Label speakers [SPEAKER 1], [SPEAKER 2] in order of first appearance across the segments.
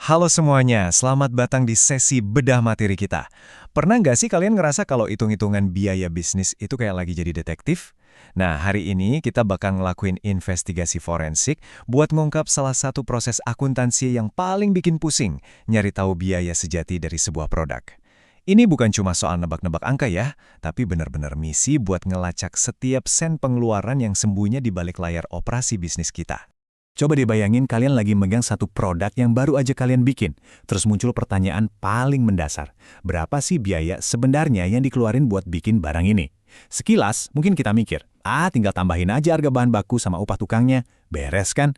[SPEAKER 1] Halo semuanya, selamat datang di sesi bedah materi kita. Pernah nggak sih kalian ngerasa kalau hitung-hitungan biaya bisnis itu kayak lagi jadi detektif? Nah, hari ini kita bakal ngelakuin investigasi forensik buat ngungkap salah satu proses akuntansi yang paling bikin pusing, nyari tahu biaya sejati dari sebuah produk. Ini bukan cuma soal nebak-nebak angka ya, tapi benar-benar misi buat ngelacak setiap sen pengeluaran yang sembunyi di balik layar operasi bisnis kita.
[SPEAKER 2] Coba dibayangin kalian lagi megang satu produk yang baru aja kalian bikin. Terus muncul pertanyaan paling mendasar. Berapa sih biaya sebenarnya yang dikeluarin buat bikin barang ini? Sekilas, mungkin kita mikir, tinggal tambahin aja harga bahan baku sama upah tukangnya. Beres kan?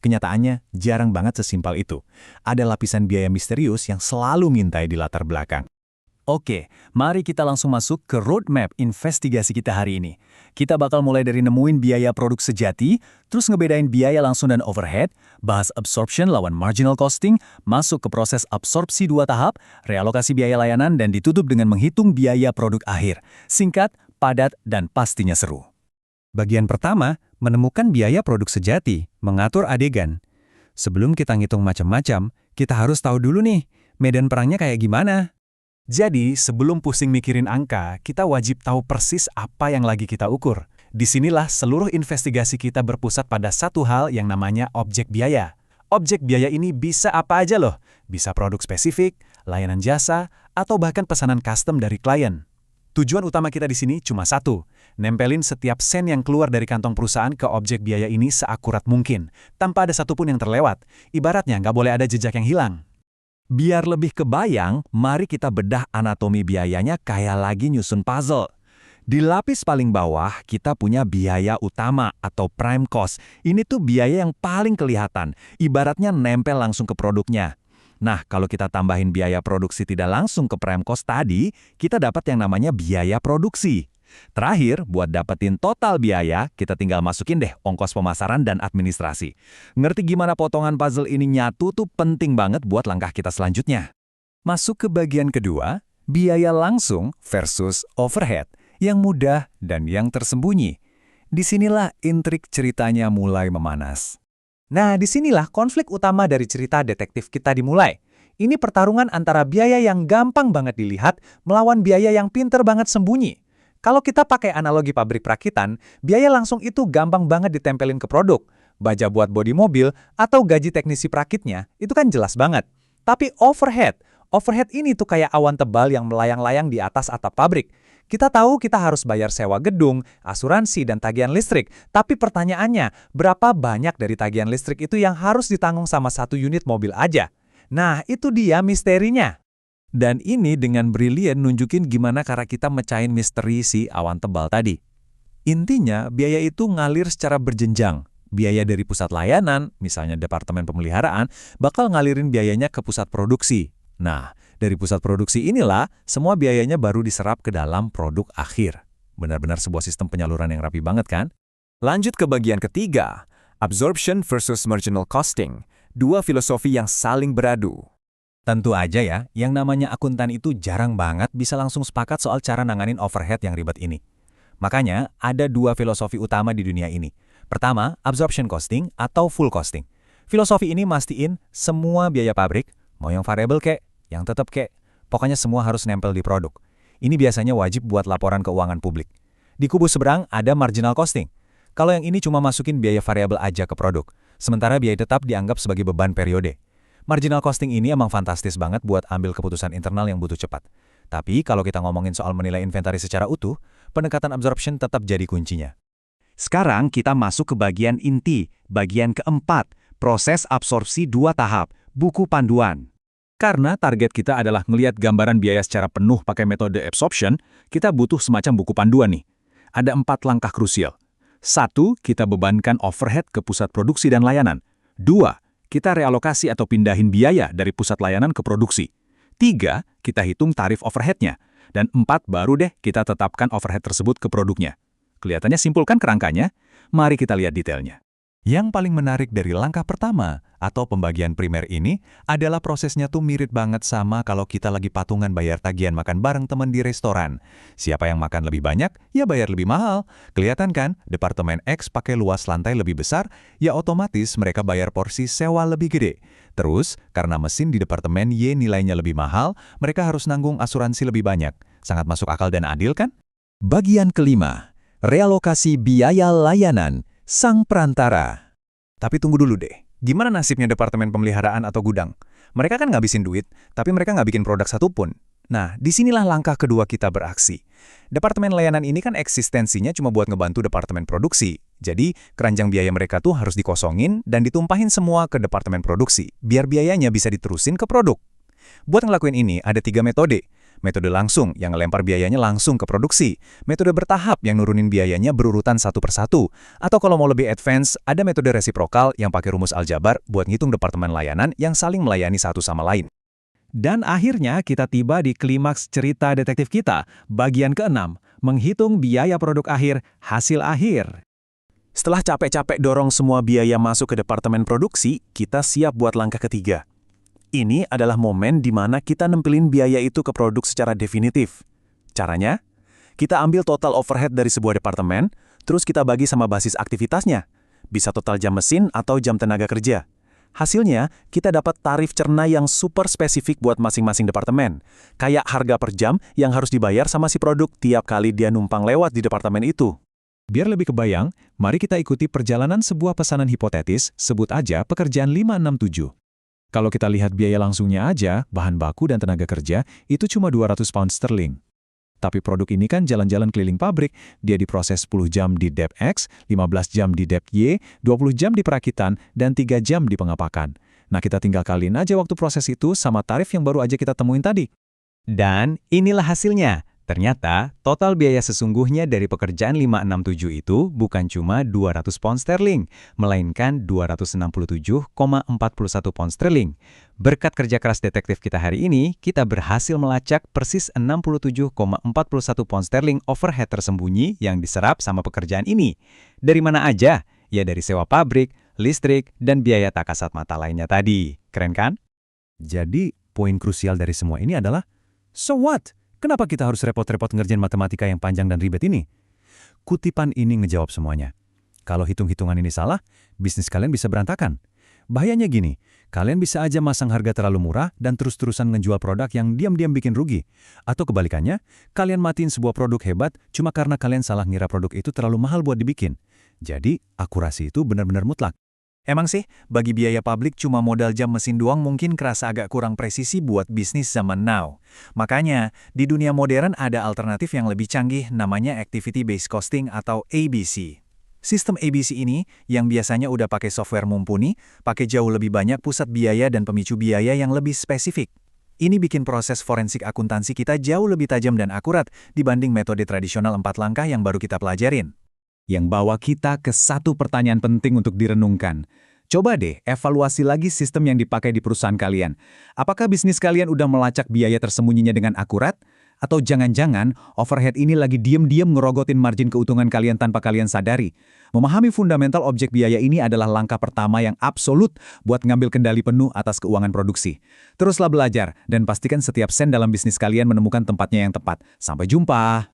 [SPEAKER 2] Kenyataannya jarang banget sesimpel itu. Ada lapisan biaya misterius yang selalu ngintai di latar belakang. Oke, mari kita langsung masuk ke roadmap investigasi kita hari ini. Kita bakal mulai dari nemuin biaya produk sejati, terus ngebedain biaya langsung dan overhead, bahas absorption lawan marginal costing, masuk ke proses absorpsi 2 tahap, realokasi biaya layanan, dan ditutup dengan menghitung biaya produk akhir. Singkat, padat, dan pastinya seru. Bagian pertama, menemukan biaya produk sejati, mengatur adegan. Sebelum kita ngitung macam-macam, kita harus tahu dulu nih, medan perangnya kayak gimana. Jadi, sebelum pusing mikirin angka, kita wajib tahu persis apa yang lagi kita ukur. Disinilah seluruh investigasi kita berpusat pada satu hal yang namanya objek biaya. Objek biaya ini bisa apa aja loh. Bisa produk spesifik, layanan jasa, atau bahkan pesanan custom dari klien. Tujuan utama kita di sini cuma satu, nempelin setiap sen yang keluar dari kantong perusahaan ke objek biaya ini seakurat mungkin, tanpa ada satupun yang terlewat. Ibaratnya nggak boleh ada jejak yang hilang. Biar lebih kebayang, mari kita bedah anatomi biayanya kayak lagi nyusun puzzle. Di lapis paling bawah, kita punya biaya utama atau prime cost. Ini tuh biaya yang paling kelihatan, ibaratnya nempel langsung ke produknya. Nah, kalau kita tambahin biaya produksi tidak langsung ke prime cost tadi, kita dapat yang namanya biaya produksi. Terakhir, buat dapetin total biaya, kita tinggal masukin deh ongkos pemasaran dan administrasi. Ngerti gimana potongan puzzle ini nyatu tuh penting banget buat langkah kita selanjutnya. Masuk ke bagian kedua, biaya langsung versus overhead, yang mudah dan yang tersembunyi. Disinilah intrik ceritanya mulai memanas.
[SPEAKER 3] Nah, disinilah konflik utama dari cerita detektif kita dimulai. Ini pertarungan antara biaya yang gampang banget dilihat melawan biaya yang pinter banget sembunyi. Kalau kita pakai analogi pabrik perakitan, biaya langsung itu gampang banget ditempelin ke produk. Baja buat bodi mobil atau gaji teknisi perakitnya, itu kan jelas banget. Tapi overhead ini tuh kayak awan tebal yang melayang-layang di atas atap pabrik. Kita tahu kita harus bayar sewa gedung, asuransi, dan tagihan listrik. Tapi pertanyaannya, berapa banyak dari tagihan listrik itu yang harus ditanggung sama satu unit mobil aja? Nah, itu dia misterinya.
[SPEAKER 2] Dan ini dengan brilian nunjukin gimana cara kita mecahin misteri si awan tebal tadi. Intinya, biaya itu ngalir secara berjenjang. Biaya dari pusat layanan, misalnya departemen pemeliharaan, bakal ngalirin biayanya ke pusat produksi. Nah, dari pusat produksi inilah, semua biayanya baru diserap ke dalam produk akhir. Benar-benar sebuah sistem penyaluran yang rapi banget kan? Lanjut ke bagian ketiga, absorption versus marginal costing. Dua filosofi yang saling beradu. Tentu aja ya, yang namanya akuntan itu jarang banget bisa langsung sepakat soal cara nanganin overhead yang ribet ini. Makanya, ada dua filosofi utama di dunia ini. Pertama, absorption costing atau full costing. Filosofi ini mastiin semua biaya pabrik, mau yang variable kek, yang tetap kek, pokoknya semua harus nempel di produk. Ini biasanya wajib buat laporan keuangan publik. Di kubu seberang ada marginal costing. Kalau yang ini cuma masukin biaya variabel aja ke produk, sementara biaya tetap dianggap sebagai beban periode. Marginal costing ini emang fantastis banget buat ambil keputusan internal yang butuh cepat. Tapi kalau kita ngomongin soal menilai inventaris secara utuh, pendekatan absorption tetap jadi kuncinya. Sekarang kita masuk ke bagian inti, bagian keempat, proses absorpsi 2 tahap, buku panduan. Karena target kita adalah ngelihat gambaran biaya secara penuh pakai metode absorption, kita butuh semacam buku panduan nih. Ada 4 langkah krusial. 1. Kita bebankan overhead ke pusat produksi dan layanan. 2. Kita realokasi atau pindahin biaya dari pusat layanan ke produksi. 3. Kita hitung tarif overheadnya. Dan 4. Baru deh kita tetapkan overhead tersebut ke produknya. Kelihatannya simpul kan kerangkanya? Mari kita lihat detailnya.
[SPEAKER 1] Yang paling menarik dari langkah pertama, atau pembagian primer ini, adalah prosesnya tuh mirip banget sama kalau kita lagi patungan bayar tagihan makan bareng teman di restoran. Siapa yang makan lebih banyak, ya bayar lebih mahal. Kelihatan kan, departemen X pakai luas lantai lebih besar, ya otomatis mereka bayar porsi sewa lebih gede. Terus, karena mesin di departemen Y nilainya lebih mahal, mereka harus nanggung asuransi lebih banyak. Sangat masuk akal dan adil kan? Bagian kelima, realokasi biaya layanan. Sang perantara. Tapi tunggu dulu deh, gimana nasibnya departemen pemeliharaan atau gudang? Mereka kan ngabisin duit, tapi mereka nggak bikin produk satupun. Nah, disinilah langkah kedua kita beraksi. Departemen layanan ini kan eksistensinya cuma buat ngebantu departemen produksi. Jadi, keranjang biaya mereka tuh harus dikosongin dan ditumpahin semua ke departemen produksi, biar biayanya bisa diterusin ke produk. Buat ngelakuin ini, ada 3 metode. Metode langsung, yang ngelempar biayanya langsung ke produksi. Metode bertahap, yang nurunin biayanya berurutan satu persatu. Atau kalau mau lebih advance, ada metode resiprokal yang pakai rumus aljabar buat ngitung departemen layanan yang saling melayani satu sama lain. Dan akhirnya kita tiba di klimaks cerita detektif kita, bagian ke-6, menghitung biaya produk akhir, hasil akhir. Setelah capek-capek dorong semua biaya masuk ke departemen produksi, kita siap buat langkah ketiga. Ini adalah momen di mana kita nempelin biaya itu ke produk secara definitif. Caranya, kita ambil total overhead dari sebuah departemen, terus kita bagi sama basis aktivitasnya. Bisa total jam mesin atau jam tenaga kerja. Hasilnya, kita dapat tarif cerna yang super spesifik buat masing-masing departemen. Kayak harga per jam yang harus dibayar sama si produk tiap kali dia numpang lewat di departemen itu. Biar lebih kebayang, mari kita ikuti perjalanan sebuah pesanan hipotetis, sebut aja pekerjaan 567. Kalau kita lihat biaya langsungnya aja, bahan baku dan tenaga kerja, itu cuma 200 pound sterling. Tapi produk ini kan jalan-jalan keliling pabrik, dia diproses 10 jam di dep X, 15 jam di dep Y, 20 jam di perakitan, dan 3 jam di pengapakan. Nah, kita tinggal kaliin aja waktu proses itu sama tarif yang baru aja kita temuin tadi. Dan inilah hasilnya. Ternyata, total biaya sesungguhnya dari pekerjaan 567 itu bukan cuma 200 pound sterling, melainkan 267,41 pound sterling. Berkat kerja keras detektif kita hari ini, kita berhasil melacak persis 67,41 pound sterling overhead tersembunyi yang diserap sama pekerjaan ini. Dari mana aja? Ya dari sewa pabrik, listrik, dan biaya tak kasat mata lainnya tadi. Keren kan? Jadi, poin krusial dari semua ini adalah, so what? Kenapa kita harus repot-repot ngerjain matematika yang panjang dan ribet ini? Kutipan ini ngejawab semuanya. Kalau hitung-hitungan ini salah, bisnis kalian bisa berantakan. Bahayanya gini, kalian bisa aja masang harga terlalu murah dan terus-terusan ngejual produk yang diam-diam bikin rugi. Atau kebalikannya, kalian matiin sebuah produk hebat cuma karena kalian salah ngira produk itu terlalu mahal buat dibikin. Jadi, akurasi itu benar-benar mutlak. Emang sih, bagi biaya publik cuma modal jam mesin doang mungkin kerasa agak kurang presisi buat bisnis zaman now. Makanya, di dunia modern ada alternatif yang lebih canggih namanya Activity Based Costing atau ABC. Sistem ABC ini, yang biasanya udah pakai software mumpuni, pakai jauh lebih banyak pusat biaya dan pemicu biaya yang lebih spesifik. Ini bikin proses forensik akuntansi kita jauh lebih tajam dan akurat dibanding metode tradisional 4 langkah yang baru kita pelajarin. Yang bawa kita ke satu pertanyaan penting untuk direnungkan. Coba deh evaluasi lagi sistem yang dipakai di perusahaan kalian. Apakah bisnis kalian udah melacak biaya tersembunyinya dengan akurat? Atau jangan-jangan overhead ini lagi diam-diam ngerogotin margin keuntungan kalian tanpa kalian sadari? Memahami fundamental objek biaya ini adalah langkah pertama yang absolut buat ngambil kendali penuh atas keuangan produksi. Teruslah belajar dan pastikan setiap sen dalam bisnis kalian menemukan tempatnya yang tepat. Sampai jumpa!